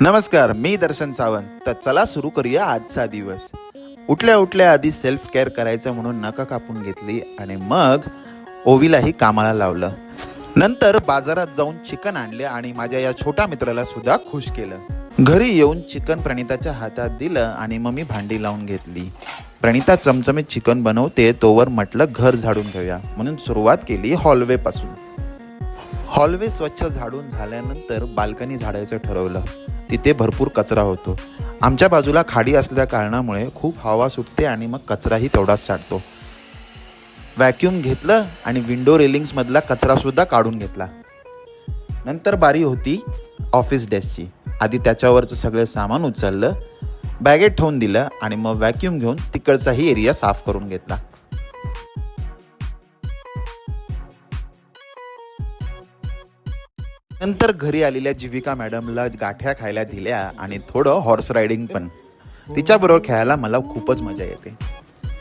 नमस्कार, मी दर्शन सावंत. तर चला सुरू करूया आजचा दिवस. उठल्या उठल्या आधी सेल्फ केअर करायचं म्हणून नखं कापून घेतली आणि मग ओवीलाही कामाला लावलं. नंतर बाजारात जाऊन चिकन आणले आणि माझ्या या छोट्या मित्राला सुद्धा खुश केलं. घरी येऊन चिकन प्रणिताच्या हातात दिलं आणि मग मी भांडी लावून घेतली. प्रणिता चमचमीत चिकन बनवते तोवर म्हटलं घर झाडून घेऊया म्हणून सुरुवात केली हॉलवे पासून. हॉलवे स्वच्छ झाडून झाल्यानंतर बाल्कनी झाडायचं ठरवलं. तिथे भरपूर कचरा होतो. आमच्या बाजूला खाडी असल्या कारणामुळे खूप हवा सुटते आणि मग कचराही तेवढाच साठतो. व्हॅक्यूम घेतलं आणि विंडो रेलिंग्समधला कचरासुद्धा काढून घेतला. नंतर बारी होती ऑफिस डेस्कची. आधी त्याच्यावरचं सगळं सामान उचललं, बॅगेत ठेवून दिलं आणि मग व्हॅक्यूम घेऊन तिकडचाही एरिया साफ करून घेतला. नंतर घरी आलेल्या जीविका मॅडमला गाठ्या खायला दिल्या आणि थोडं हॉर्स रायडिंग पण. तिच्याबरोबर खेळायला मला खूपच मजा येते.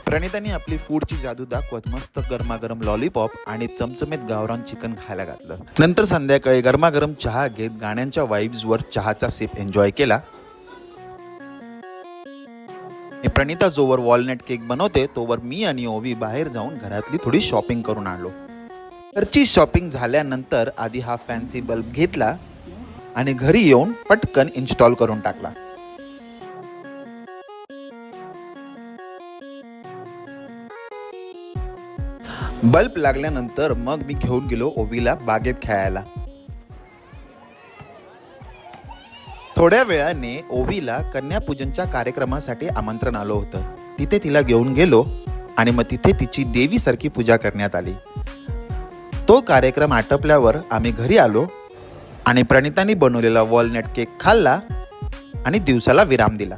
प्रणिताने आपली फूडची जादू दाखवत मस्त गरमागरम लॉलीपॉप आणि चमचमीत गावरान चिकन खायला घातलं. नंतर संध्याकाळी गरमागरम चहा घेत गाण्यांच्या वाईब्सवर चहाचा सिप एन्जॉय केला. प्रणिता जोवर वॉलनट केक बनवते तोवर मी आणि ओवी बाहेर जाऊन घरातली थोडी शॉपिंग करून आलो. घरची शॉपिंग झाल्यानंतर आधी हा फॅन्सी बल्ब घेतला आणि घरी येऊन पटकन इन्स्टॉल करून टाकला. बल्ब लागल्यानंतर मग मी घेऊन गेलो ओवीला बागेत खेळायला. थोड्या वेळाने ओवीला कन्यापूजनच्या कार्यक्रमासाठी आमंत्रण आलं होतं. तिथे तिला घेऊन गेलो आणि मग तिथे तिची देवीसारखी पूजा करण्यात आली. तो कार्यक्रम आटपल्यावर आम्ही घरी आलो आणि प्रणिताने बनवलेला वॉलनट केक खाल्ला आणि दिवसाला विराम दिला.